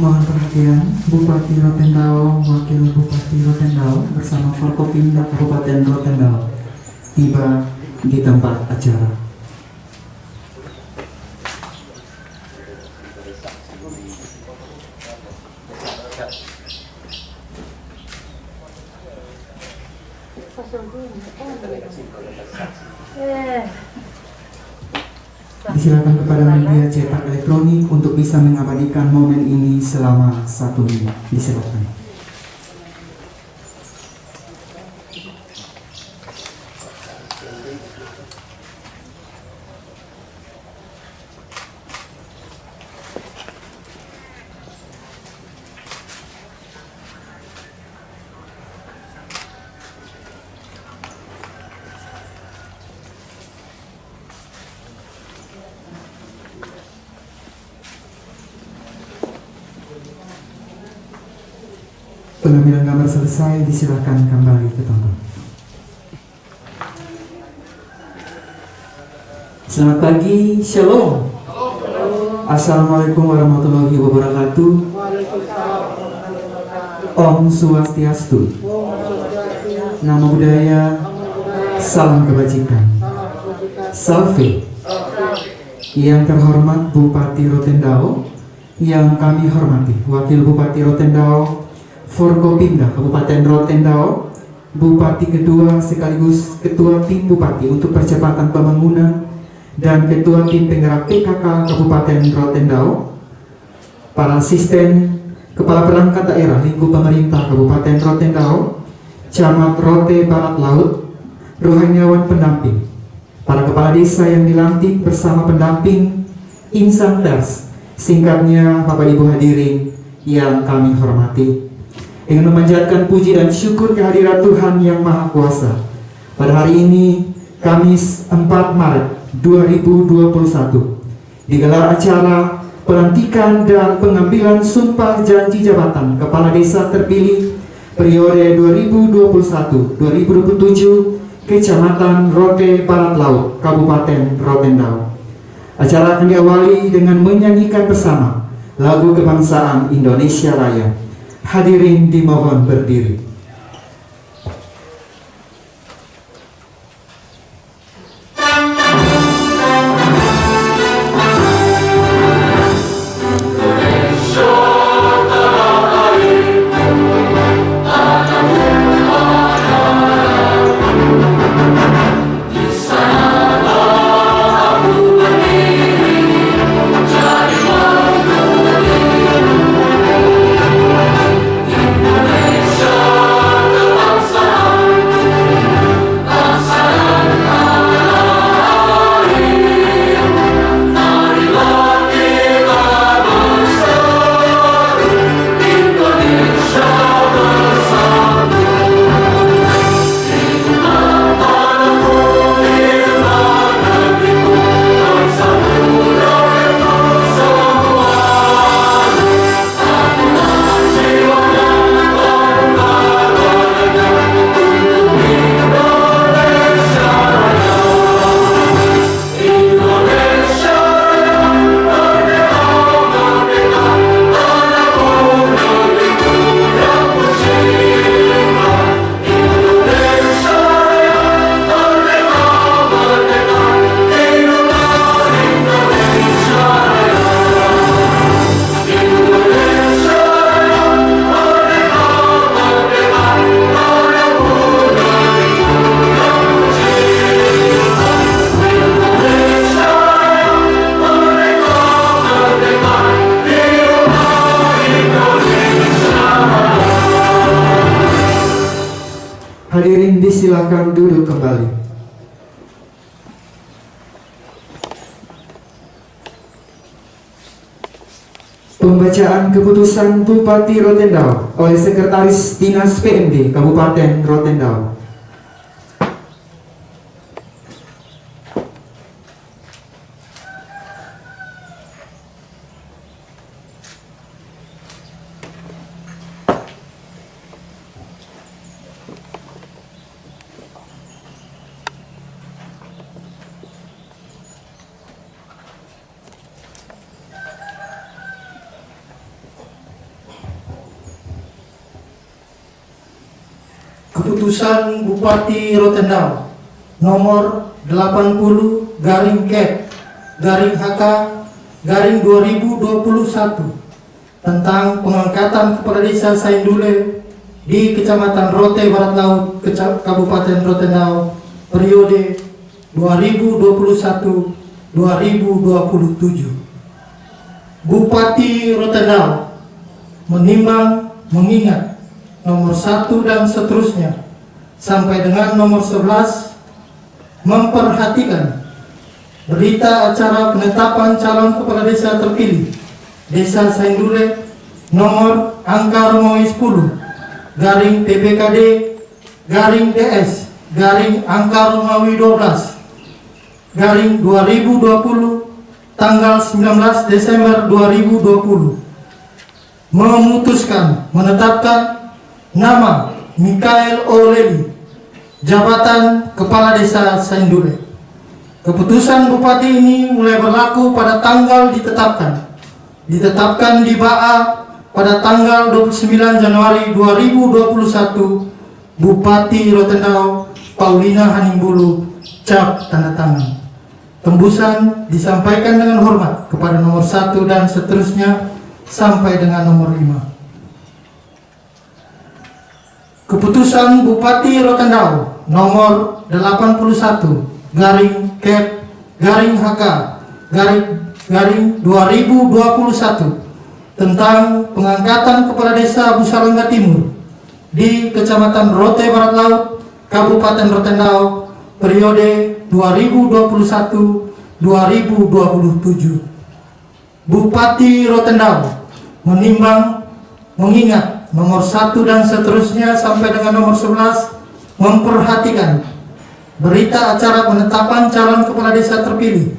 Mohon perhatian, Bupati Rotendao, Wakil Bupati Rotendao bersama Forkopimda Kabupaten Rotendao tiba di tempat acara. Disilakan kepada media cetak elektronik untuk bisa mengabadikan momen ini selama 1 menit. Disilakan. Pengambilan gambar selesai, disilakan kembali ke tempat. Selamat pagi, Shalom. Assalamualaikum warahmatullahi wabarakatuh. Om Swastiastu. Namo Buddhaya. Salam kebajikan. Salve. Yang terhormat Bupati Rotendao, yang kami hormati Wakil Bupati Rotendao, Forkopimda Kabupaten Rotendao, Bupati kedua sekaligus Ketua Tim Bupati untuk Percepatan Pembangunan, dan Ketua Tim Penggerak PKK Kabupaten Rotendao, para asisten, Kepala Perangkat Daerah Lingkup Pemerintah Kabupaten Rotendao, Camat Rote Barat Laut, rohaniawan pendamping, para kepala desa yang dilantik bersama pendamping, insan pers, singkatnya Bapak Ibu hadirin yang kami hormati. Dengan memanjatkan puji dan syukur kehadirat Tuhan Yang Maha Kuasa, pada hari ini Kamis 4 Maret 2021 digelar acara pelantikan dan pengambilan sumpah janji jabatan Kepala Desa terpilih periode 2021-2027 Kecamatan Rote Barat Laut, Kabupaten Rotendao. Acara akan diawali dengan menyanyikan bersama lagu kebangsaan Indonesia Raya. Hadirin dimohon berdiri. Indonesia Silakan duduk kembali. Pembacaan keputusan Bupati Rotendao oleh Sekretaris Dinas PMD Kabupaten Rotendao. Keputusan Bupati Rotendao nomor 80-HK-2021 tentang pengangkatan Kepala Desa Saindule di Kecamatan Rote Barat Laut, Kabupaten Rotendao periode 2021-2027. Bupati Rotendao menimbang, mengingat nomor 1 dan seterusnya sampai dengan nomor 11, memperhatikan berita acara penetapan calon kepala desa terpilih Desa Saindule nomor angka Romawi 10 garing PPKD garing DS garing angka Romawi 12 garing 2020 tanggal 19 Desember 2020 memutuskan menetapkan nama Mikael Oleli, jabatan Kepala Desa Saindule. Keputusan Bupati ini mulai berlaku pada tanggal ditetapkan di BAA pada tanggal 29 Januari 2021. Bupati Rotendao Paulina Hanimbulu, cap tanda tangan. Tembusan disampaikan dengan hormat kepada nomor 1 dan seterusnya sampai dengan nomor 5. Keputusan Bupati Rotendao nomor 81-HK-2021 tentang pengangkatan Kepala Desa Busalangga Timur di Kecamatan Rote Barat Laut, Kabupaten Rotendao periode 2021-2027. Bupati Rotendao menimbang, mengingat nomor 1 dan seterusnya sampai dengan nomor 11, memperhatikan berita acara penetapan calon kepala desa terpilih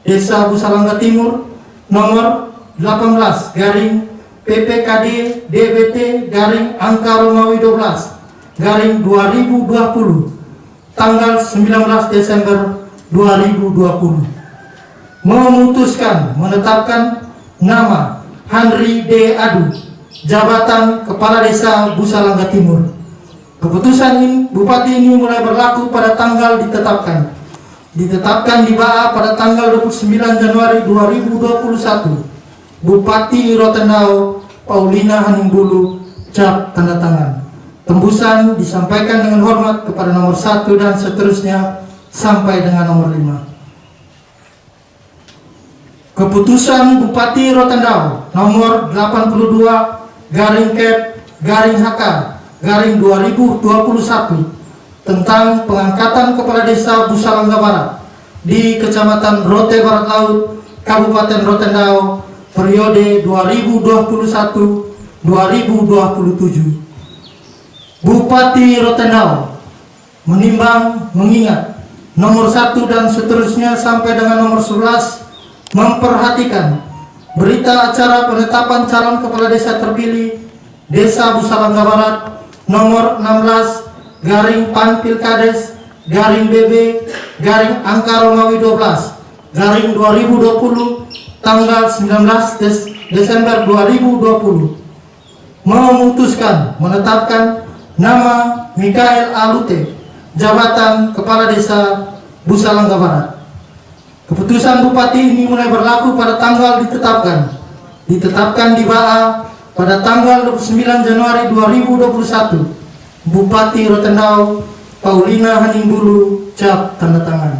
Desa Busalangga Timur nomor 18 garing PPKD DBT garing angka Romawi 12 garing 2020 tanggal 19 Desember 2020 memutuskan menetapkan nama Henry D. Adu, jabatan Kepala Desa Busalangga Timur. Keputusan ini, Bupati ini mulai berlaku pada tanggal ditetapkan di BAA pada tanggal 29 Januari 2021. Bupati Rotendao Paulina Hanimbulu, cap tanda tangan. Tembusan disampaikan dengan hormat kepada nomor 1 dan seterusnya sampai dengan nomor 5. Keputusan Bupati Rotendao nomor 82-HK-2021 tentang pengangkatan Kepala Desa Busalangga Barat di Kecamatan Rote Barat Laut, Kabupaten Rotendao periode 2021-2027. Bupati Rotendao menimbang, mengingat nomor 1 dan seterusnya sampai dengan nomor 11, memperhatikan berita acara penetapan calon kepala desa terpilih Desa Busalangga Barat nomor 16 garing PAN Pilkades garing BB garing angka Romawi 12 garing 2020 tanggal 19 Desember 2020 memutuskan menetapkan nama Mikael Alute, jabatan Kepala Desa Busalangga Barat. Keputusan Bupati ini mulai berlaku pada tanggal ditetapkan di BAA pada tanggal 29 Januari 2021. Bupati Rotendao Paulina Hanimbulu, cap tanda tangan.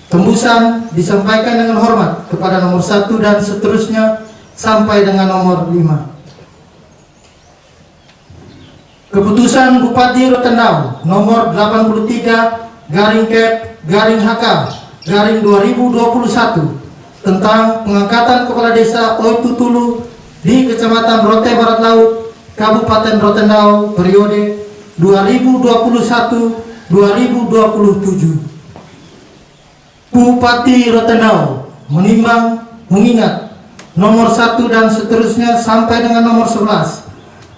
Tembusan disampaikan dengan hormat kepada nomor 1 dan seterusnya sampai dengan nomor 5. Keputusan Bupati Rotendao nomor 83 garing Kep garing HK garing 2021 tentang pengangkatan Kepala Desa Oitutulu di Kecamatan Rote Barat Laut, Kabupaten Rotendao periode 2021-2027. Bupati Rotendao menimbang, mengingat nomor 1 dan seterusnya sampai dengan nomor 11,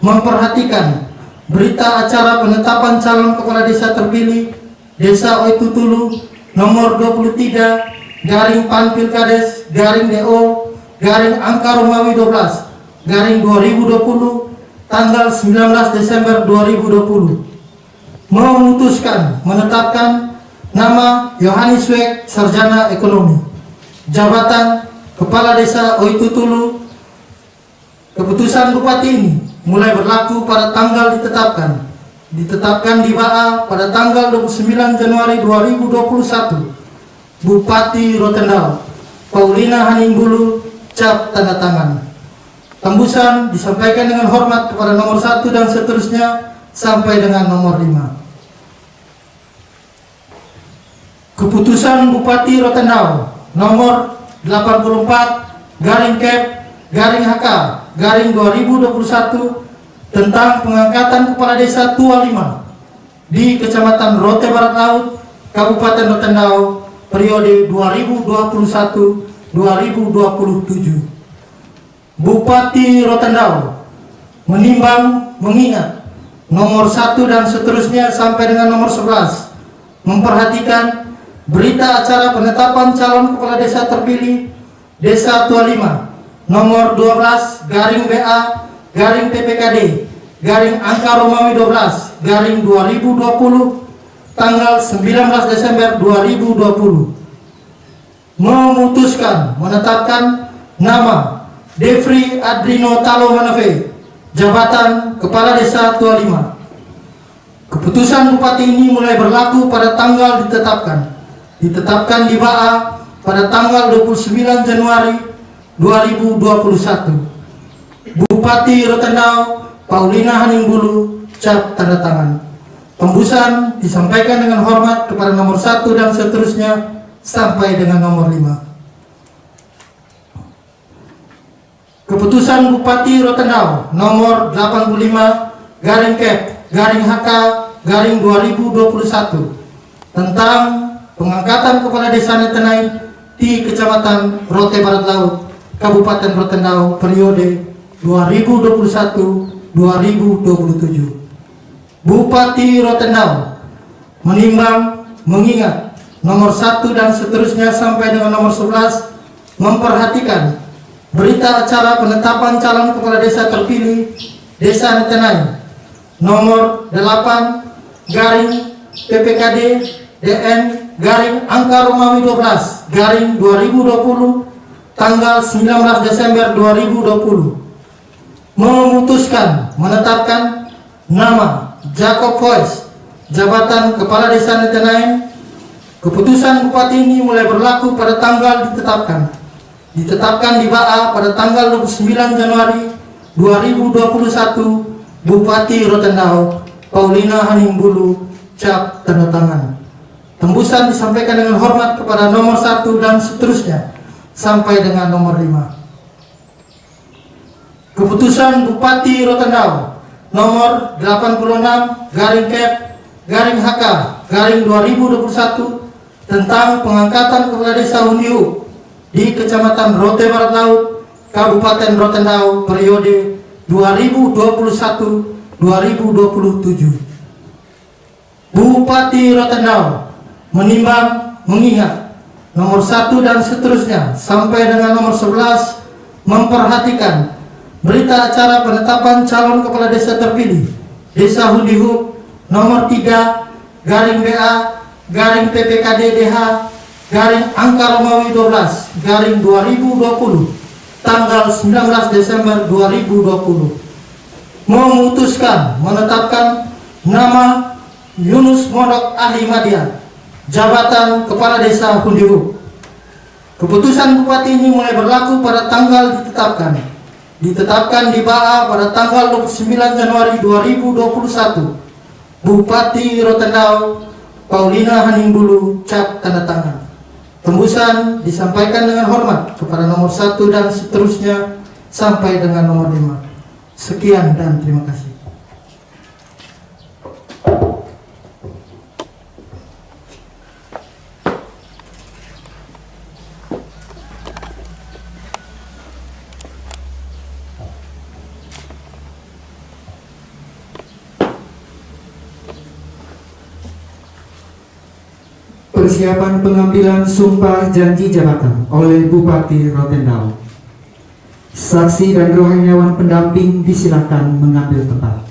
memperhatikan berita acara penetapan calon kepala desa terpilih Desa Oitutulu nomor 23 garing Panpilkades garing DO garing angka Romawi 12 garing 2020 tanggal 19 Desember 2020 memutuskan menetapkan nama Yohanes Wek Sarjana Ekonomi jabatan Kepala Desa Oitutulu. Keputusan Bupati ini mulai berlaku pada tanggal ditetapkan di BAA pada tanggal 29 Januari 2021. Bupati Rotendao Paulina Haningbulu, cap tanda tangan. Tembusan disampaikan dengan hormat kepada nomor 1 dan seterusnya sampai dengan nomor 5. Keputusan Bupati Rotendao nomor 84 garing Kep garing HK garing 2021 tentang pengangkatan Kepala Desa Tua 5 di Kecamatan Rote Barat Laut, Kabupaten Rotendao periode 2021-2027. Bupati Rotendao menimbang, mengingat nomor 1 dan seterusnya sampai dengan nomor 11, memperhatikan berita acara penetapan calon kepala desa terpilih Desa Tua 5 nomor 12 garing BA garing PPKD garing angka Romawi 12 garing 2020 tanggal 19 Desember 2020 memutuskan menetapkan nama Devri Adrino Talo Manave jabatan Kepala Desa Tua 5. Keputusan Bupati ini mulai berlaku pada tanggal ditetapkan di BAA pada tanggal 29 Januari 2021. Bupati Rotendao Paulina Haningbulu, cap tanda tangan. Tembusan disampaikan dengan hormat kepada nomor 1 dan seterusnya sampai dengan nomor 5. Keputusan Bupati Rotendao nomor 85 garing Kep garing HK garing 2021 tentang pengangkatan Kepala Desa Netenai di Kecamatan Rote Barat Laut, Kabupaten Rotendao periode 2021-2027. Bupati Rotendao menimbang, mengingat nomor 1 dan seterusnya sampai dengan nomor 11, memperhatikan berita acara penetapan calon kepala desa terpilih Desa Netenai nomor 8 garing PPKD DN garing angka Romawi 12 garing 2020 tanggal 19 Desember 2020 memutuskan menetapkan nama Jacob Voice jabatan Kepala Desa Netenai. Keputusan Bupati ini mulai berlaku pada tanggal ditetapkan di BAA pada tanggal 29 Januari 2021. Bupati Rotendao Paulina Haningbulu, cap tanda tangan. Tembusan disampaikan dengan hormat kepada nomor 1 dan seterusnya sampai dengan nomor 5. Keputusan Bupati Rotendao nomor 86 garing Kep garing HK garing 2021 tentang pengangkatan Kepala Desa Hundiu di Kecamatan Rote Barat Laut, Kabupaten Rotendao periode 2021-2027. Bupati Rotendao menimbang, mengingat nomor 1 dan seterusnya sampai dengan nomor 11, memperhatikan berita acara penetapan calon kepala desa terpilih Desa Hundiu nomor 3 garing BA garing PPKD DH garing angka Romawi 12 garing 2020 tanggal 19 Desember 2020 memutuskan menetapkan nama Yunus Modok Ahli Madia jabatan Kepala Desa Hundiu. Keputusan Bupati ini mulai berlaku pada tanggal ditetapkan di BAA pada tanggal 29 Januari 2021. Bupati Rotendao Paulina Haningbulu cap tanda tangan. Tembusan disampaikan dengan hormat kepada nomor 1 dan seterusnya sampai dengan nomor 5. Sekian dan terima kasih. Persiapan pengambilan sumpah janji jabatan oleh Bupati Rotendao. Saksi dan rohaniawan pendamping disilakan mengambil tempat.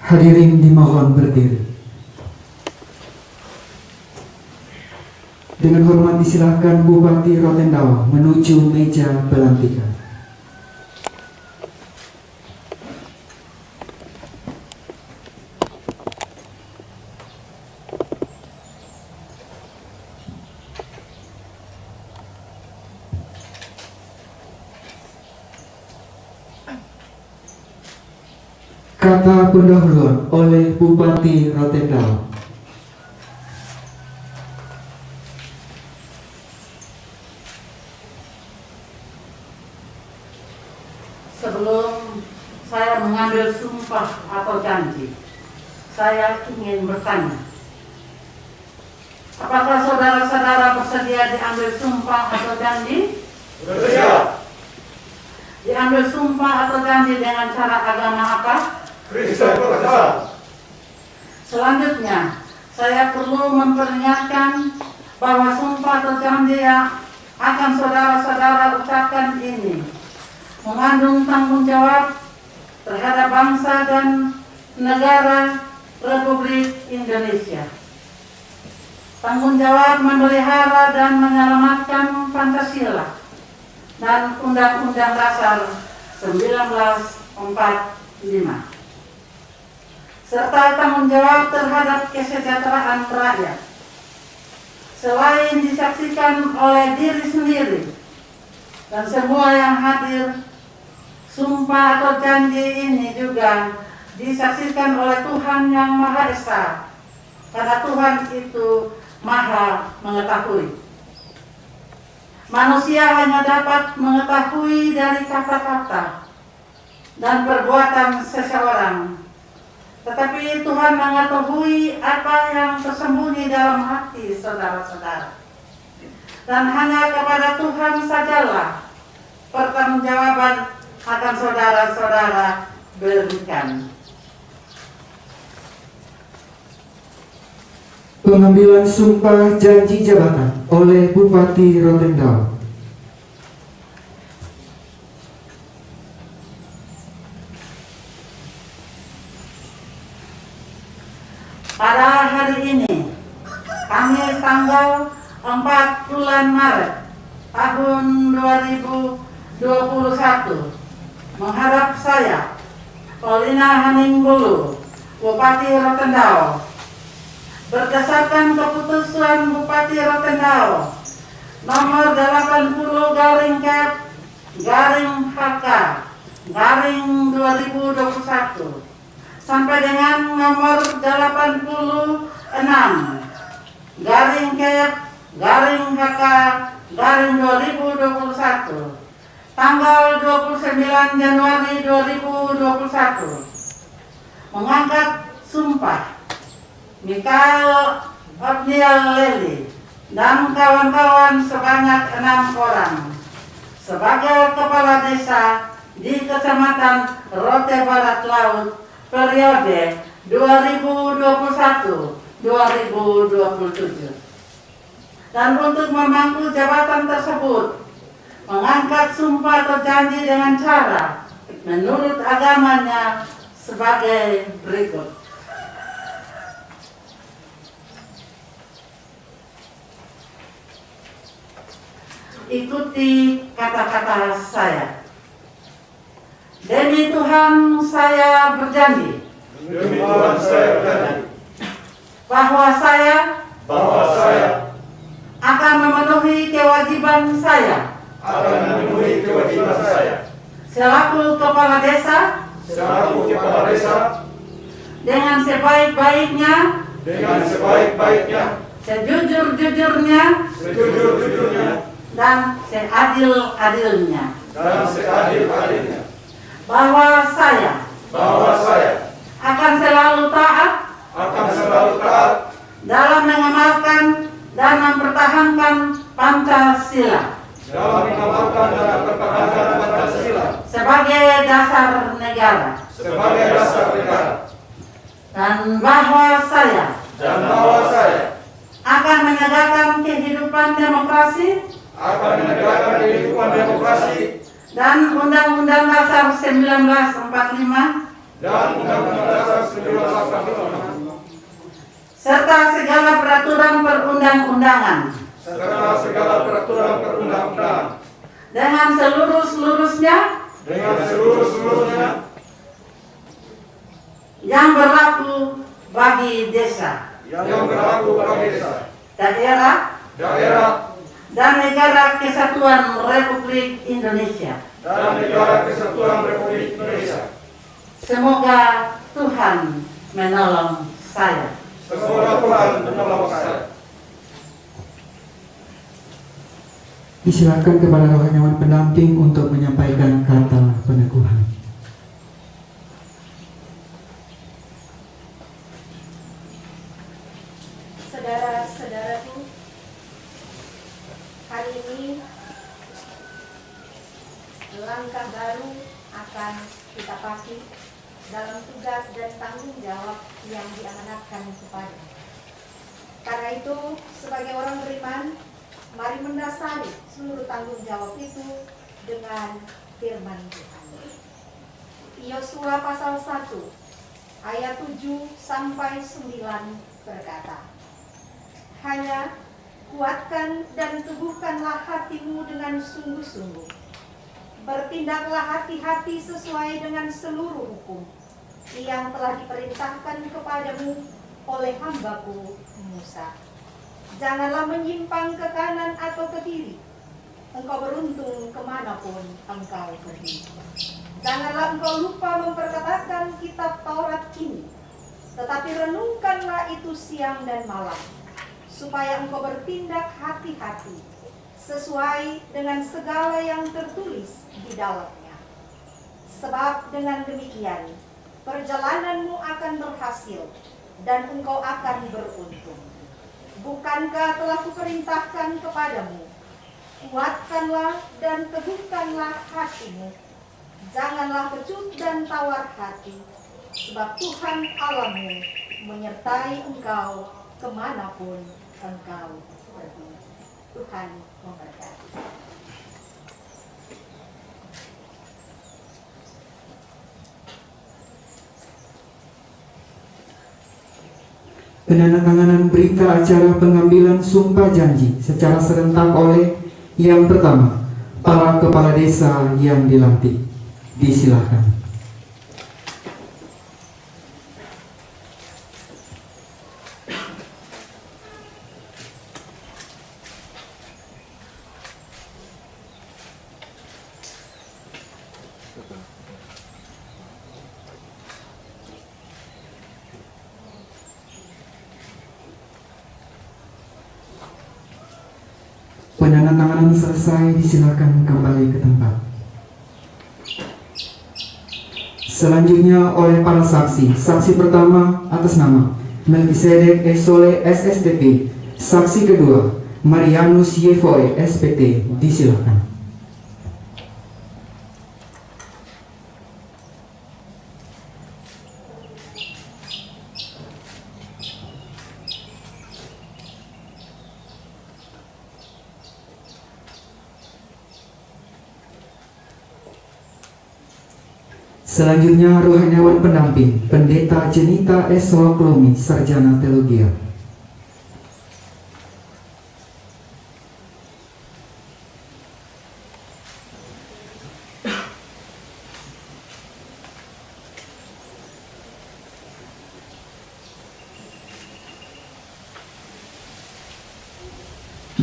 Hadirin dimohon berdiri. Dengan hormat disilahkan Bupati Rotendao menuju meja pelantikan. Kata pendahuluan oleh Bupati Rotendao. Sebelum saya mengambil sumpah atau janji, saya ingin bertanya, apakah saudara-saudara bersedia diambil sumpah atau janji? Bersedia. Diambil sumpah atau janji dengan cara agama apa? Kristen Protestan. Selanjutnya, saya perlu memperingatkan bahwa sumpah atau janji yang akan saudara-saudara ucapkan ini mengandung tanggung jawab terhadap bangsa dan negara Republik Indonesia. Tanggung jawab memelihara dan menyelamatkan Pancasila dan Undang-Undang Dasar 1945. Serta tanggung jawab terhadap kesejahteraan rakyat. Selain disaksikan oleh diri sendiri dan semua yang hadir, sumpah atau janji ini juga disaksikan oleh Tuhan Yang Maha Esa, karena Tuhan itu Maha mengetahui. Manusia hanya dapat mengetahui dari kata-kata dan perbuatan seseorang, tetapi Tuhan mengetahui apa yang tersembunyi dalam hati saudara-saudara. Dan hanya kepada Tuhan sajalah pertanggungjawaban akan saudara-saudara berikan. Pengambilan sumpah janji jabatan oleh Bupati Rotendao. Pada hari ini, Kamis tanggal 4 bulan Maret tahun 2021, menghadap saya, Paulina Haningbulu, Bupati Rotendao, berdasarkan keputusan Bupati Rotendao nomor 80/HK/2021 sampai dengan nomor 86/HK/2021 tanggal 29 Januari 2021 mengangkat sumpah Mikael Otniel Leli dan kawan-kawan sebanyak 6 orang sebagai kepala desa di Kecamatan Rote Barat Laut periode 2021-2027. Dan untuk memangku jabatan tersebut, mengangkat sumpah atau janji dengan cara menurut agamanya sebagai berikut. Ikuti kata-kata saya. Demi Tuhan saya berjanji Demi Tuhan saya berjanji bahwa saya akan memenuhi kewajiban saya selaku kepala desa dengan sebaik-baiknya, sejujur-jujurnya, dan seadil-adilnya. Bahwa saya akan selalu taat dalam mengamalkan dan mempertahankan Pancasila sebagai dasar negara. Dan bahwa saya akan menegakkan kehidupan demokrasi dan Undang-Undang Dasar 1945 serta segala peraturan perundang-undangan dengan seluruh-seluruhnya yang berlaku bagi desa, daerah, dan negara kesatuan Republik Indonesia. Semoga Tuhan menolong saya. Disilakan kepada rohaniawan pendamping untuk menyampaikan kata peneguhan. Saudara-saudaraku, hari ini langkah baru akan kita pasti dalam tugas dan tanggung jawab yang diamanatkan kepada. Karena itu, sebagai orang beriman, mari mendasari seluruh tanggung jawab itu dengan firman Tuhan. Yosua pasal 1 ayat 7 sampai 9 berkata, hanya kuatkan dan teguhkanlah hatimu dengan sungguh-sungguh. Bertindaklah hati-hati sesuai dengan seluruh hukum yang telah diperintahkan kepadamu oleh hambaku Musa. Janganlah menyimpang ke kanan atau ke kiri. Engkau beruntung kemanapun engkau pergi. Janganlah engkau lupa memperkatakan kitab Taurat ini, tetapi renungkanlah itu siang dan malam, supaya engkau bertindak hati-hati sesuai dengan segala yang tertulis di dalamnya. Sebab dengan demikian perjalananmu akan berhasil dan engkau akan beruntung. Bukankah telah kuperintahkan kepadamu, kuatkanlah dan teguhkanlah hatimu, janganlah kecut dan tawar hati, sebab Tuhan Allahmu menyertai engkau kemanapun engkau pergi. Tuhan memberkati. Penandatanganan berita acara pengambilan sumpah janji secara serentak oleh yang pertama, para kepala desa yang dilantik. Disilahkan. Penandatanganan selesai, disilakan kembali ke tempat. Selanjutnya oleh para saksi. Saksi pertama atas nama Melkisedek Esole SSTP. Saksi kedua Marianus Yevoe SPT. Disilakan. Selanjutnya rohaniawan pendamping Pendeta Jenita S. Sowaklomi, Sarjana Teologi.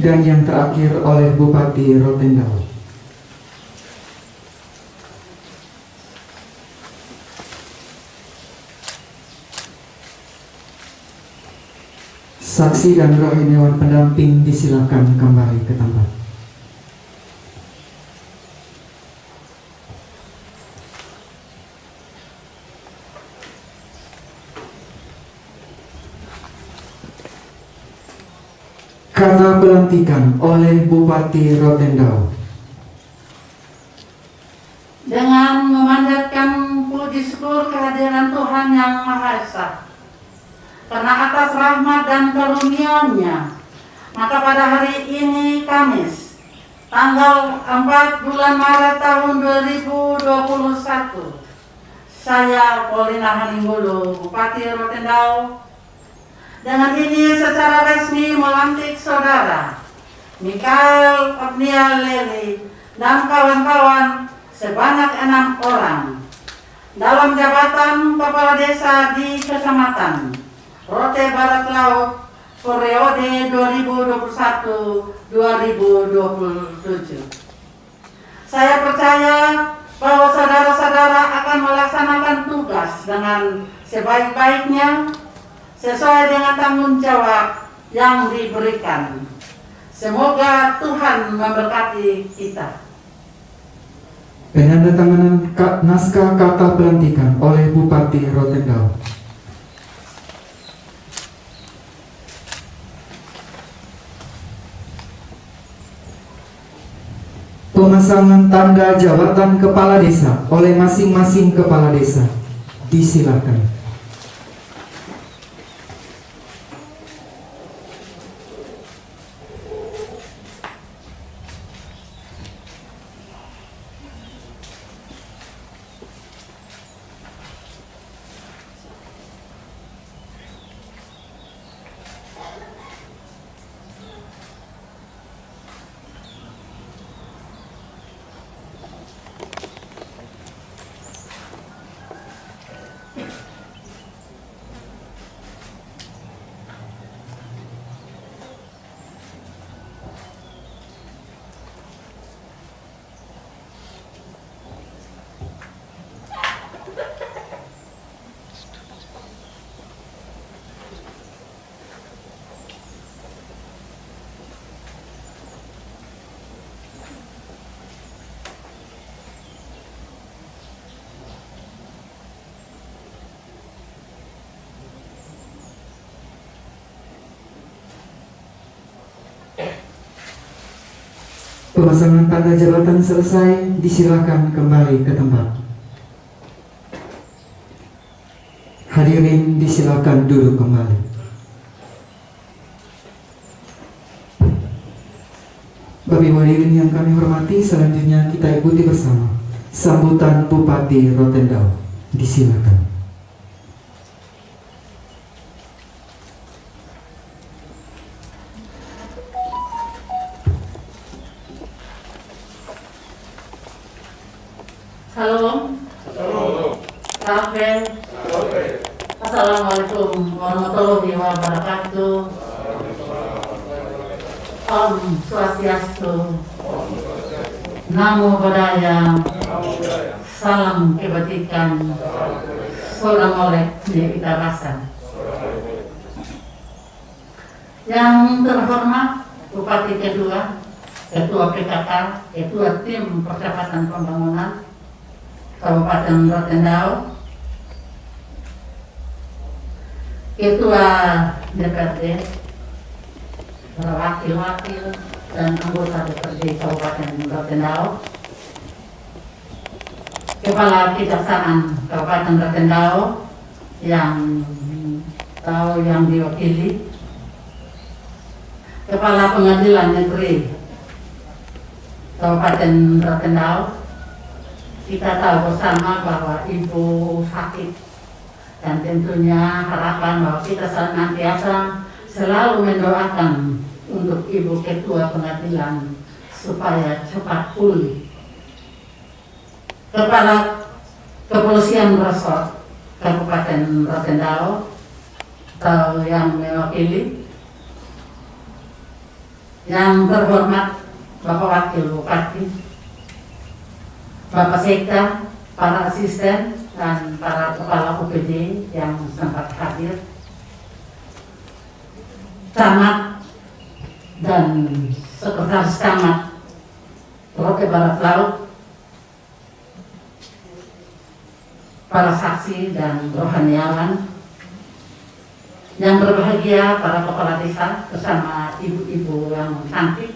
dan yang terakhir oleh Bupati Rotendao. Saksi dan rohani dewan pendamping disilakan kembali ke tempat. Kata pelantikan oleh Bupati Rotendao. Dengan memanjatkan puji syukur kehadiran Tuhan Yang Maha Esa, karena atas rahmat dan karunia-Nya, maka pada hari ini Kamis, tanggal 4 bulan Maret tahun 2021, saya Paulina Haninggodo, Bupati Rotendao, dengan ini secara resmi melantik saudara Mikael Agnia Leli dan kawan-kawan sebanyak 6 orang dalam jabatan Kepala Desa di Kecamatan Rote Barat Laut periode 2021-2027. Saya percaya bahwa saudara-saudara akan melaksanakan tugas dengan sebaik-baiknya sesuai dengan tanggung jawab yang diberikan. Semoga Tuhan memberkati kita. Penandatanganan naskah kata pelantikan oleh Bupati Rotendao. Pemasangan tanda jabatan kepala desa oleh masing-masing kepala desa disilakan. Pemasangan tanda jabatan selesai, disilakan kembali ke tempat. Hadirin disilakan duduk kembali. Bapak Ibu hadirin yang kami hormati, selanjutnya kita ikuti bersama sambutan Bupati Rotendao. Disilakan. Halo. Salam. Assalamualaikum warahmatullahi wabarakatuh. Om Swastiastu. Namo Buddhaya. Salam kebajikan. Salam oleh kita rasa. Yang terhormat Bupati kedua, Ketua PKK, Ketua Tim Percepatan Pembangunan Kabupaten Rotendao, Ketua DPRD, para wakil-wakil dan anggota DPRD Kabupaten Rotendao, Kepala Kejaksaan Kabupaten Rotendao yang diwakili, Kepala Pengadilan Negeri Kabupaten Rotendao. Kita tahu bersama bahwa ibu sakit, dan tentunya harapan bahwa kita senantiasa selalu mendoakan untuk ibu ketua pengadilan supaya cepat pulih. Kepala Kepolisian Resort Kabupaten Rotendao atau yang mewakili, yang terhormat Bapak Wakil Bupati, Bapak Sekda, para asisten, dan para kepala UPD yang sempat hadir, camat dan sekretaris camat Rote Barat Laut, para saksi dan rohaniawan yang berbahagia, para kepala desa bersama ibu-ibu yang cantik.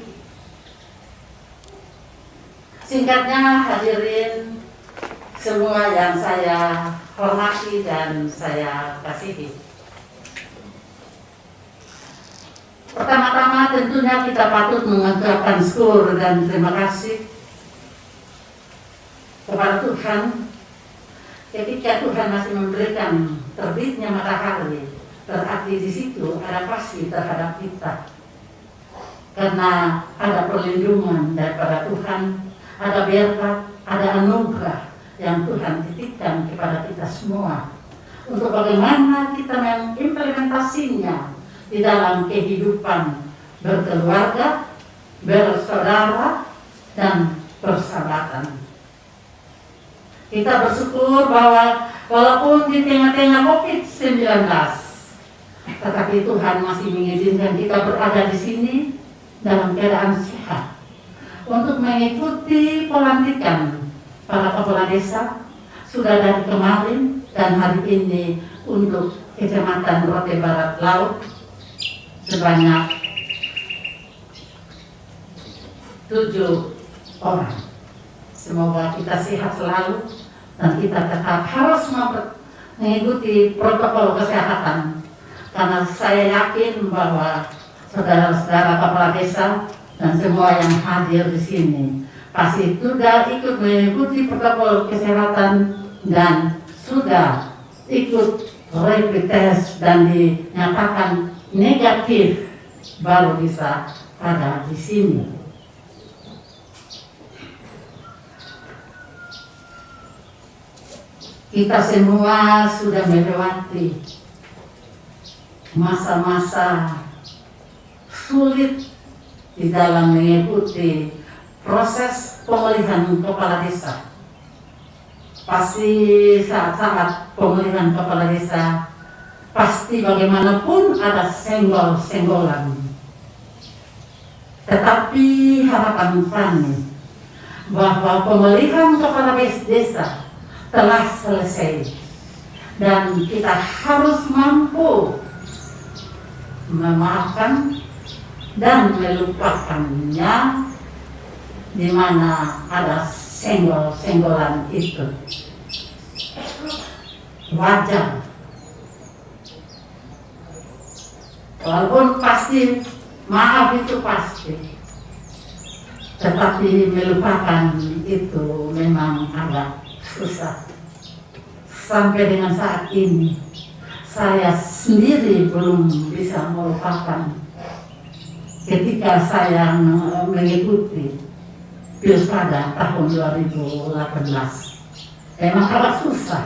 Singkatnya, hadirin semua yang saya hormati dan saya kasihi. Pertama-tama tentunya kita patut mengucapkan syukur dan terima kasih kepada Tuhan ketika Tuhan masih memberikan terbitnya matahari. Berarti di situ ada kasih terhadap kita, karena ada perlindungan daripada Tuhan, ada berkat, ada anugerah yang Tuhan titipkan kepada kita semua untuk bagaimana kita mengimplementasinya di dalam kehidupan berkeluarga, bersaudara, dan persahabatan. Kita bersyukur bahwa walaupun di tengah-tengah COVID-19, tetapi Tuhan masih mengizinkan kita berada di sini dalam keadaan sehat untuk mengikuti pelantikan para kepala desa sudah dari kemarin dan hari ini untuk Kecamatan Rote Barat Laut sebanyak 7 orang. Semoga kita sehat selalu dan kita tetap harus mengikuti protokol kesehatan, karena saya yakin bahwa saudara-saudara kepala desa dan semua yang hadir di sini pasti sudah ikut mengikuti protokol kesehatan dan sudah ikut rapid test dan dinyatakan negatif baru bisa ada di sini. Kita semua sudah melewati masa-masa sulit di dalam mengikuti proses pemulihan kepala desa. Pasti saat-saat pemulihan kepala desa, pasti bagaimanapun ada senggol-senggolan. Tetapi harapan kami bahwa pemulihan kepala desa telah selesai dan kita harus mampu memaafkan dan melupakannya di mana ada senggol-senggolan itu. Wajar. Walaupun pasti maaf itu pasti, tetapi melupakan itu memang agak susah. Sampai dengan saat ini saya sendiri belum bisa melupakan ketika saya mengikuti Pilkada tahun 2018. Memang agak susah,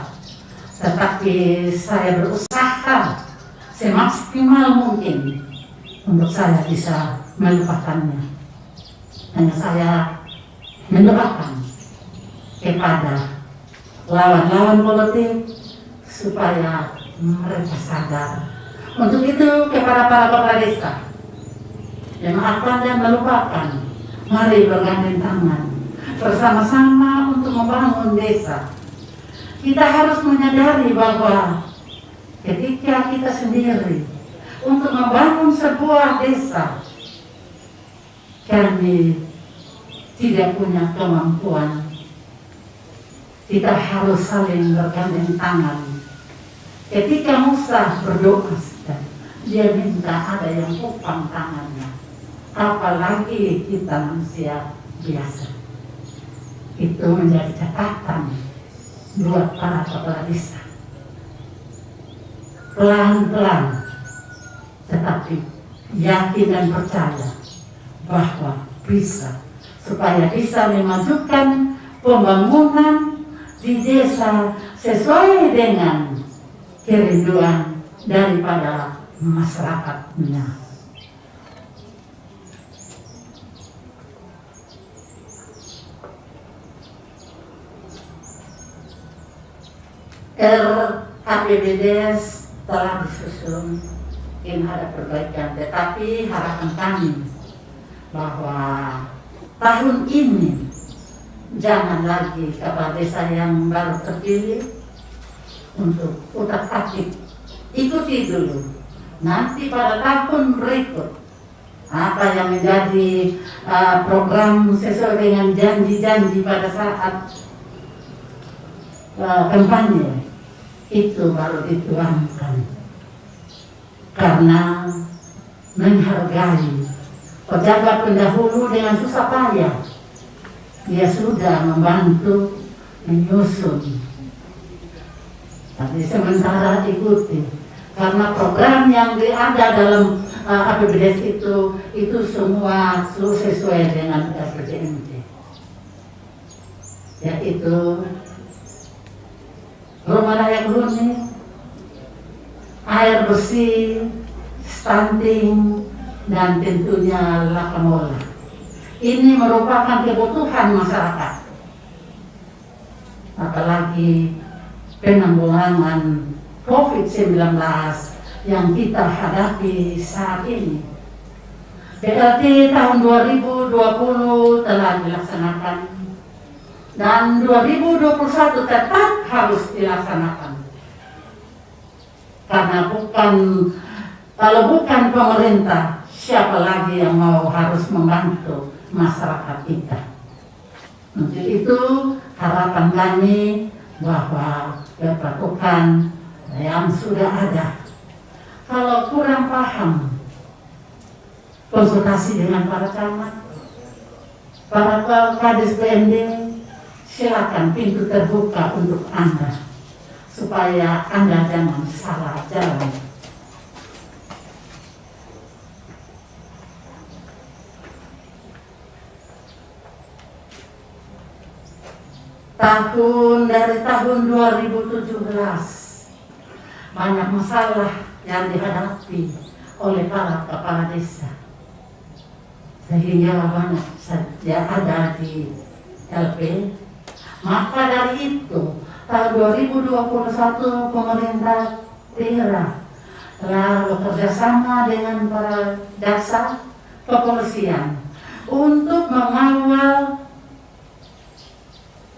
tetapi saya berusaha semaksimal mungkin untuk saya bisa melupakannya. Hanya saya mendoakan kepada lawan-lawan politik supaya mereka sadar. Untuk itu kepada para kepala desa, memaafkan dan melupakan. Mari bergandeng tangan bersama-sama untuk membangun desa. Kita harus menyadari bahwa ketika kita sendiri untuk membangun sebuah desa, kami tidak punya kemampuan. Kita harus saling bergandeng tangan. Ketika Musa berdoa, dia minta ada yang upang tangannya. Apalagi kita manusia biasa. Itu menjadi catatan buat para kepala desa. Pelan-pelan, tetapi yakin dan percaya bahwa bisa, supaya bisa memajukan pembangunan di desa sesuai dengan kerinduan daripada masyarakatnya. APBDes telah disusun, ingin ada perbaikan, tetapi harapan kami bahwa tahun ini jangan lagi kepala desa yang baru terpilih untuk utak-atik, ikuti dulu. Nanti pada tahun berikut apa yang menjadi program sesuai dengan janji-janji pada saat kampanye itu baru dituangkan, karena menghargai pejabat pendahulu dengan susah payah dia sudah membantu menyusun, tapi sementara ikuti, karena program yang ada dalam APBDes itu semua sesuai dengan RPJMD, yaitu rumah layak huni, air bersih, stunting, dan tentunya lakamola. Ini merupakan kebutuhan masyarakat, apalagi penanggulangan COVID-19 yang kita hadapi saat ini. BLT tahun 2020 telah dilaksanakan dan 2021 tetap harus dilaksanakan. Karena kalau bukan pemerintah, siapa lagi yang mau harus membantu masyarakat kita. Untuk itu harapan kami bahwa peraturan yang sudah ada, kalau kurang paham, konsultasi dengan para camat, para kadis PND, silakan, pintu terbuka untuk Anda, supaya Anda jangan salah jalan. Dari tahun 2017 banyak masalah yang dihadapi oleh para kepala desa, sehingga banyak saja ada di LP. Maka dari itu tahun 2021 pemerintah daerah telah bekerja sama dengan para jaksa kepolisian untuk mengawal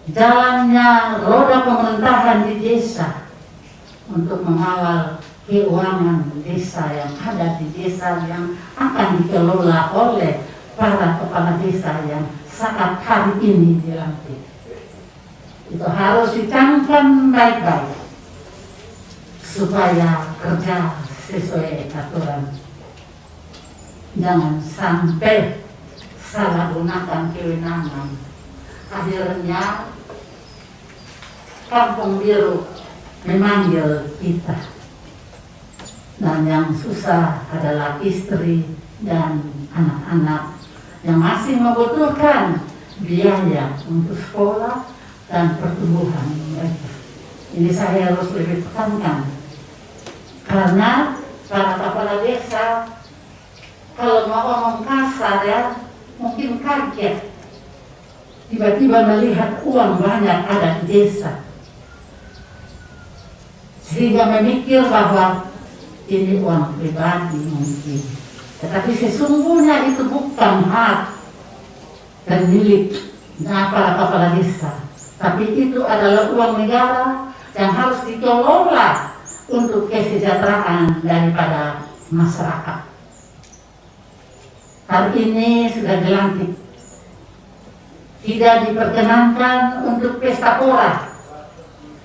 jalannya roda pemerintahan di desa, untuk mengawal keuangan desa yang ada di desa yang akan dikelola oleh para kepala desa yang saat hari ini dilantik. Itu harus dicamkan baik-baik supaya kerja sesuai aturan. Jangan sampai salah gunakan kewenangan. Akhirnya kampung biru memanggil kita, dan yang susah adalah istri dan anak-anak yang masih membutuhkan biaya untuk sekolah dan pertumbuhan mereka. Ini saya harus lebih tekankan, karena para kepala desa kalau mau ngomong kasar ya mungkin kaget tiba-tiba melihat uang banyak ada di desa, sehingga memikir bahwa ini uang pribadi mungkin, tetapi sesungguhnya itu bukan hak dan milik para kepala desa, tapi itu adalah uang negara yang harus dikelola untuk kesejahteraan daripada masyarakat. Hari ini sudah dilantik, tidak diperkenankan untuk pesta pora,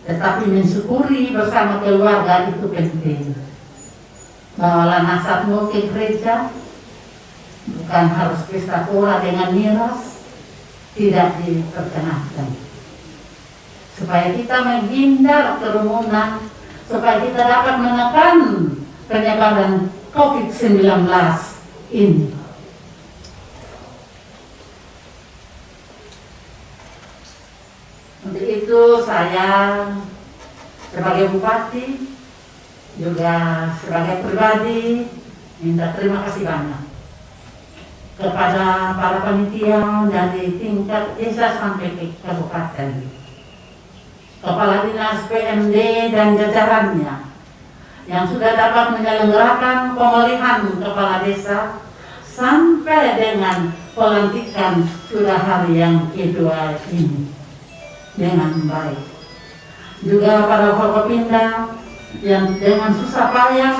tetapi mensyukuri bersama keluarga itu penting. Bawalah nasabmu ke gereja, bukan harus pesta pora dengan miras, tidak diperkenankan. Supaya kita menghindar kerumunan, supaya kita dapat menekan penyebaran COVID-19 ini. Untuk itu saya sebagai bupati juga sebagai pribadi minta terima kasih banyak kepada para panitia dari tingkat desa sampai ke kabupaten Kepala Dinas PMD dan jajarannya yang sudah dapat menyelenggarakan pemilihan kepala desa sampai dengan pelantikan sudah hari yang kedua ini dengan baik. Juga para Forkopimda yang dengan susah payah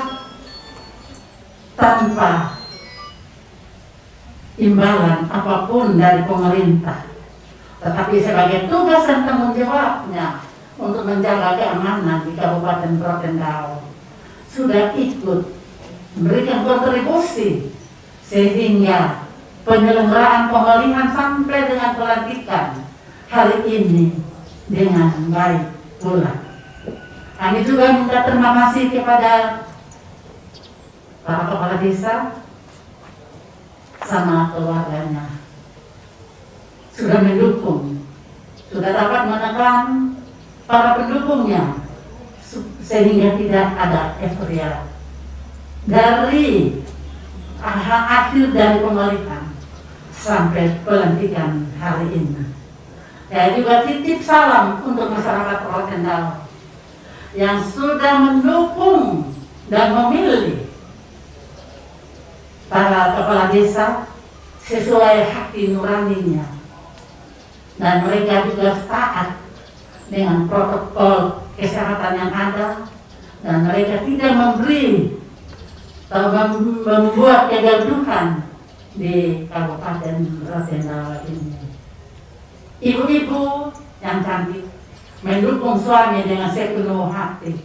tanpa imbalan apapun dari pemerintah, tetapi sebagai tugas dan tanggung jawabnya untuk menjaga keamanan di Kabupaten Rotendao sudah ikut memberikan kontribusi sehingga penyelenggaraan pemilihan sampai dengan pelantikan hari ini dengan baik pula. Kami juga minta terima kasih kepada para kepala desa sama keluarganya sudah mendukung, sudah dapat menekan para pendukungnya sehingga tidak ada euforia dari akhir dari pemilihan sampai pelantikan hari ini. Saya juga titip salam untuk masyarakat Rotendao yang sudah mendukung dan memilih para kepala desa sesuai hati nuraninya, dan mereka juga taat dengan protokol kesehatan yang ada, dan mereka tidak memberi atau membuat kegaduhan di Kabupaten Rotendao ini. Ibu-ibu yang cantik mendukung suami dengan sepenuh hati.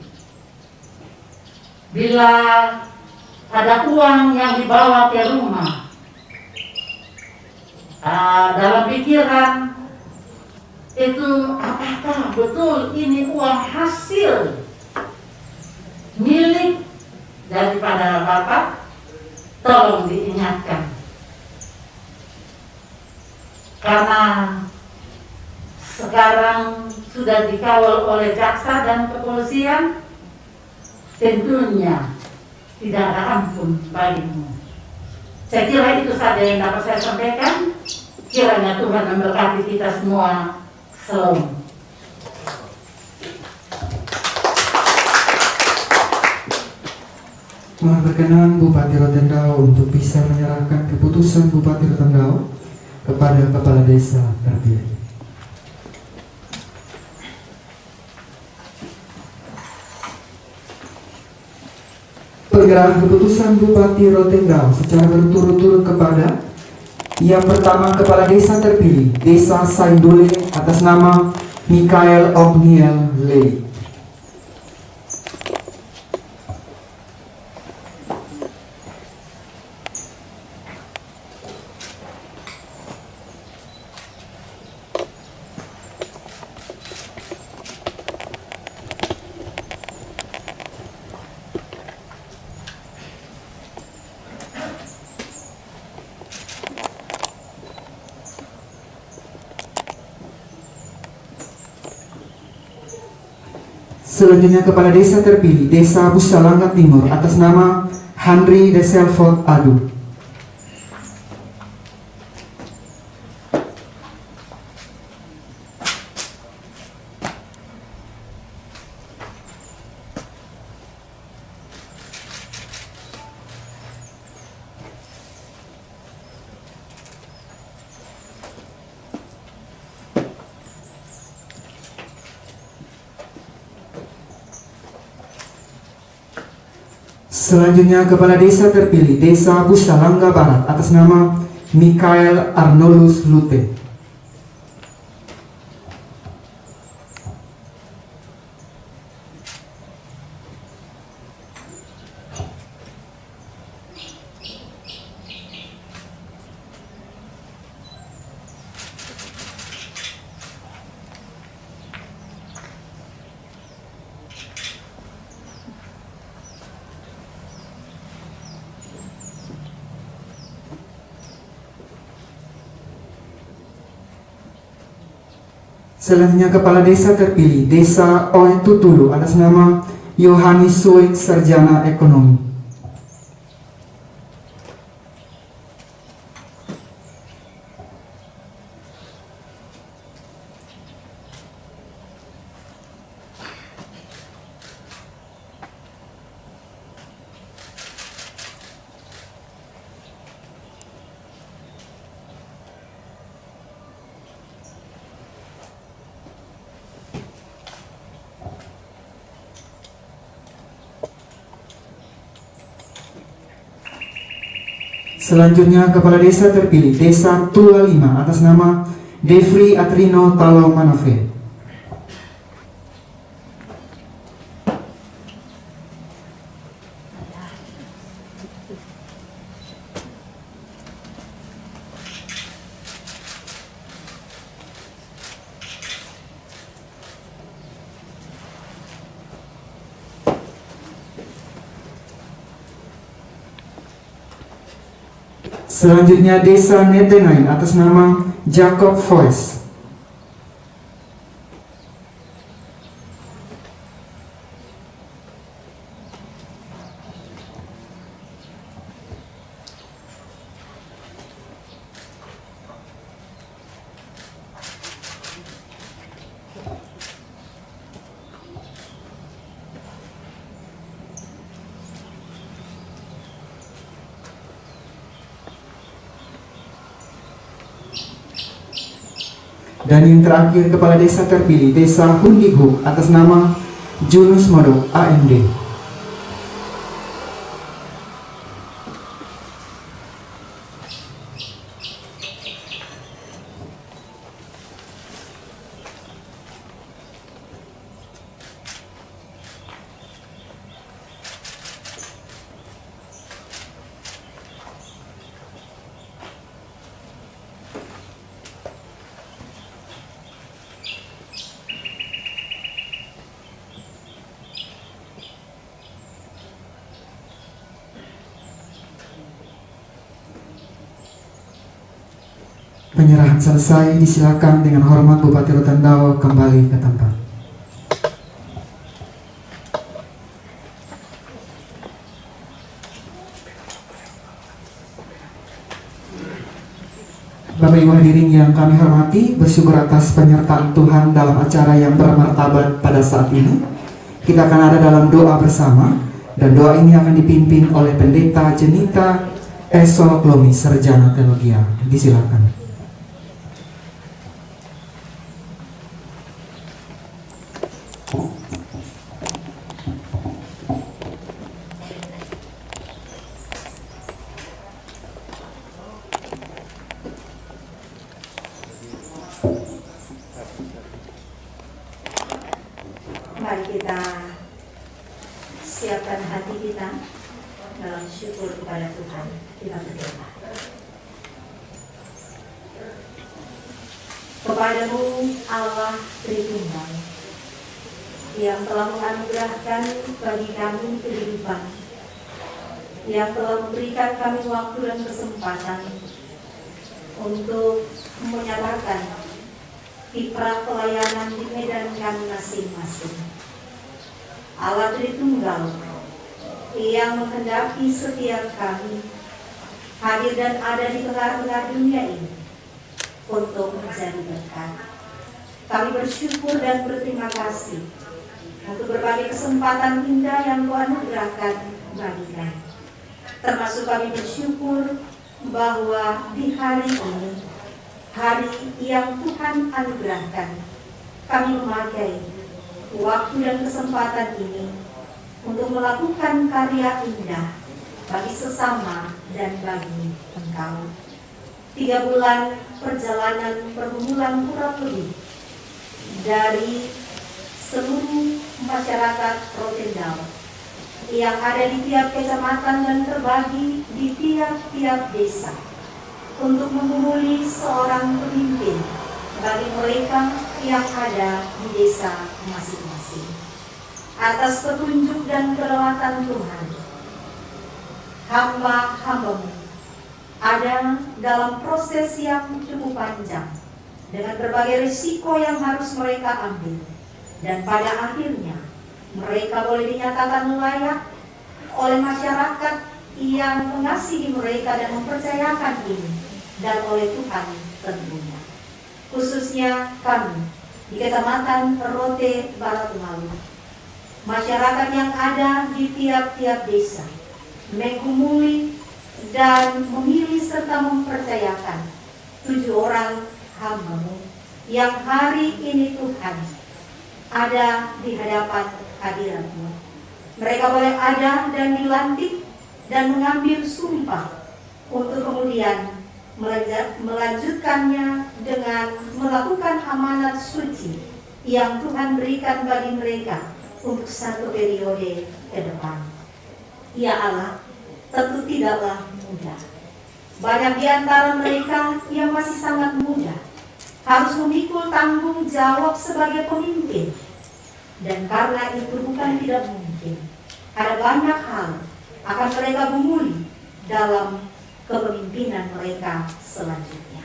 Bila ada uang yang dibawa ke rumah, dalam pikiran itu apakah betul ini uang hasil milik daripada Bapak? Tolong diingatkan, karena sekarang sudah dikawal oleh jaksa dan kepolisian, tentunya tidak ada ampun bagimu. Saya kira itu saja yang dapat saya sampaikan. Kiranya Tuhan memberkati kita semua. Salam. Mohon berkenan Bupati Rotendao untuk bisa menyerahkan keputusan Bupati Rotendao kepada kepala desa terpilih. Penyerahan keputusan Bupati Rotendao secara berturut-turut kepada yang pertama, kepala desa terpilih Desa Saindole atas nama Mikael Ogniel Lei. Selanjutnya, kepala desa terpilih Desa Busalangga Timur atas nama Henry de Selford Adu. Selanjutnya, kepala desa terpilih Desa Busalangga Barat atas nama Mikael Arnolus Lute. Selanjutnya, kepala desa terpilih Desa Oe Tutulu atas nama Yohanes Soik Sarjana Ekonomi. Selanjutnya Kepala Desa terpilih Desa Tua 5 atas nama Devri Atrino Talo Manafre. Selanjutnya Desa Netenain atas nama Jacob Voice. Dan yang terakhir Kepala Desa terpilih Desa Hundihuk atas nama Junus Modok AMD. Penyerahan selesai, disilakan dengan hormat Bupati Rotendao kembali ke tempat. Bapak Ibu hadirin yang kami hormati, bersyukur atas penyertaan Tuhan dalam acara yang bermartabat pada saat ini. Kita akan ada dalam doa bersama, dan doa ini akan dipimpin oleh Pendeta Jenita Esoloklomi, Sarjana Teologia. Disilakan. Mari kita siapkan hati kita dalam syukur kepada Tuhan. Kita berdoa. Kepadamu Allah Tritunggal yang telah menganugerahkan bagi kami kehidupan, yang telah memberikan kami waktu dan kesempatan untuk menyatakan kiprah pelayanan di medan kami masing-masing. Allah Tritunggal yang menghendaki setiap kami hadir dan ada di tengah-tengah dunia ini untuk menjadi berkat. Kami bersyukur dan berterima kasih untuk berbagai kesempatan indah yang Tuhan anugerahkan bagi kami. Termasuk kami bersyukur bahwa di hari ini, hari yang Tuhan anugerahkan, kami memakai waktu dan kesempatan ini untuk melakukan karya indah bagi sesama dan bagi Engkau. 3 bulan perjalanan pergumulan kurang lebih dari seluruh masyarakat Rotendao yang ada di tiap kecamatan dan terbagi di tiap-tiap desa untuk menggumuli seorang pemimpin bagi mereka yang ada di desa masing-masing. Atas petunjuk dan kelewatan Tuhan, hamba-hambamu ada dalam proses yang cukup panjang dengan berbagai risiko yang harus mereka ambil, dan pada akhirnya mereka boleh dinyatakan layak oleh masyarakat yang mengasihi mereka dan mempercayakan ini, dan oleh Tuhan tentunya. Khususnya kami di Kecamatan Rote Baratumalu, masyarakat yang ada di tiap-tiap desa menggumuli dan memilih serta mempercayakan 7 orang hamba-Mu yang hari ini Tuhan ada di hadapan hadirat-Mu. Mereka boleh ada dan dilantik dan mengambil sumpah untuk kemudian melanjutkannya dengan melakukan amanat suci yang Tuhan berikan bagi mereka untuk satu periode ke depan. Ya Allah, tentu tidaklah mudah. Banyak di antara mereka yang masih sangat muda harus memikul tanggung jawab sebagai pemimpin. Dan karena itu bukan tidak mungkin, ada banyak hal akan mereka gumuli dalam kepemimpinan mereka selanjutnya.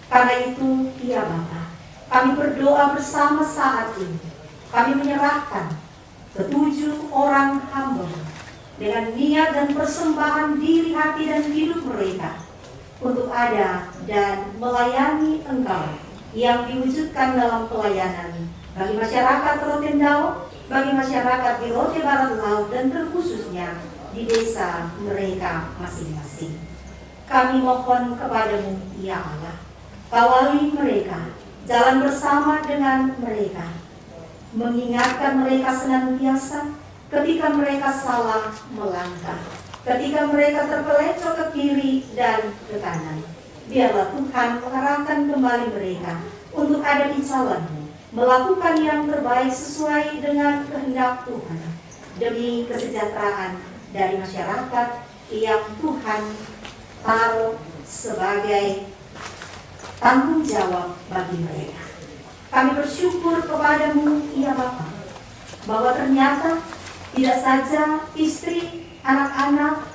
Karena itu, ya Bapa, kami berdoa bersama saat ini. Kami menyerahkan ketujuh orang hamba dengan niat dan persembahan diri, hati, dan hidup mereka untuk ada dan melayani Engkau yang diwujudkan dalam pelayanan bagi masyarakat Rotendao, bagi masyarakat di Rote Barat Laut, dan terkhususnya di desa mereka masing-masing. Kami mohon kepadamu, ya Allah, kawali mereka, jalan bersama dengan mereka, mengingatkan mereka senantiasa ketika mereka salah melangkah, ketika mereka terpelencong ke kiri dan ke kanan. Biarlah Tuhan mengarahkan kembali mereka untuk ada di jalan-Mu, melakukan yang terbaik sesuai dengan kehendak Tuhan, demi kesejahteraan dari masyarakat yang Tuhan taruh sebagai tanggung jawab bagi mereka. Kami bersyukur kepadamu, ya Bapa, bahwa ternyata tidak saja istri, anak-anak,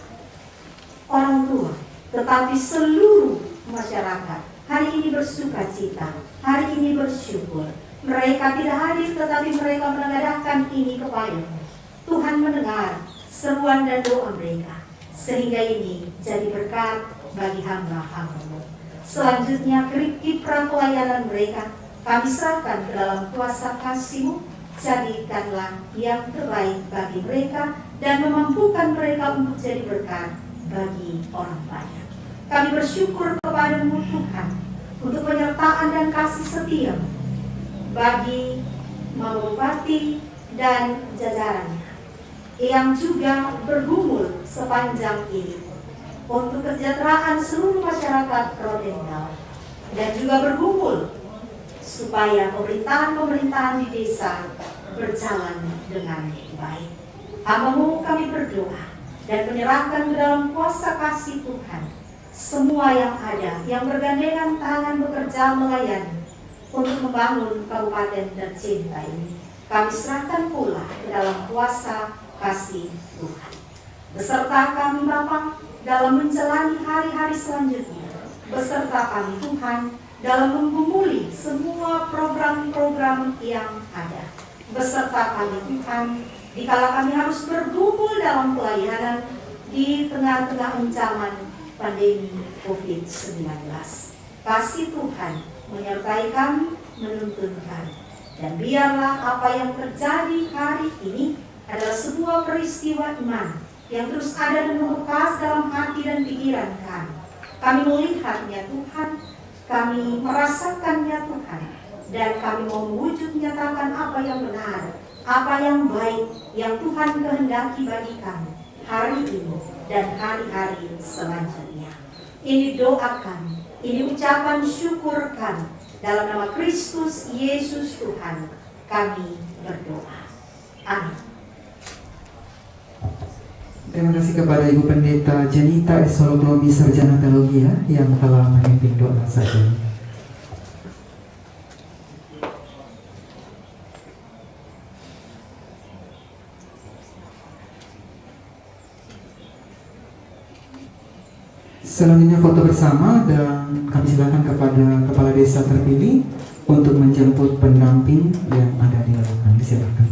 orang tua, tetapi seluruh masyarakat hari ini bersuka cita, hari ini bersyukur. Mereka tidak hadir, tetapi mereka menengadahkan ini kepadamu. Tuhan mendengar seruan dan doa mereka, sehingga ini jadi berkat bagi hamba-hamba-Mu. Selanjutnya, kiprah pelayanan mereka kami serahkan ke dalam kuasa kasih-Mu. Jadikanlah yang terbaik bagi mereka dan memampukan mereka untuk jadi berkat bagi orang banyak. Kami bersyukur kepadamu, Tuhan, untuk penyertaan dan kasih setia bagi Mama Bupati dan jajarannya yang juga bergumul sepanjang ini untuk kesejahteraan seluruh masyarakat Rotendao, dan juga bergumul supaya pemerintahan di desa berjalan dengan baik. Hamba-Mu kami berdoa dan menyerahkan ke dalam kuasa kasih Tuhan semua yang ada, yang bergandengan tangan bekerja melayani untuk membangun Kabupaten tercinta ini. Kami serahkan pula ke dalam kuasa kasih Tuhan, beserta kami Bapa dalam menjalani hari-hari selanjutnya, beserta kami Tuhan dalam menggumuli semua program-program yang ada, beserta kami Tuhan dikala kami harus bergumul dalam pelayanan di tengah-tengah ancaman pandemi COVID-19. Kasih Tuhan menyertai kami, menuntun kami, dan biarlah apa yang terjadi hari ini adalah sebuah peristiwa iman yang terus ada dan membekas dalam hati dan pikiran kami. Kami melihatnya Tuhan, kami merasakannya Tuhan, dan kami mau mewujud nyatakan apa yang benar, apa yang baik yang Tuhan kehendaki bagi kami hari ini dan hari-hari selanjutnya. Ini doa kami, ini ucapan syukur kami, dalam nama Kristus Yesus Tuhan kami berdoa. Amin. Terima kasih kepada Ibu Pendeta Janita Esologlobi Sarjana Teologi yang telah memimpin doa saja. Selanjutnya foto bersama, dan kami silakan kepada Kepala Desa terpilih untuk menjemput pendamping yang ada di lapangan. Silakan.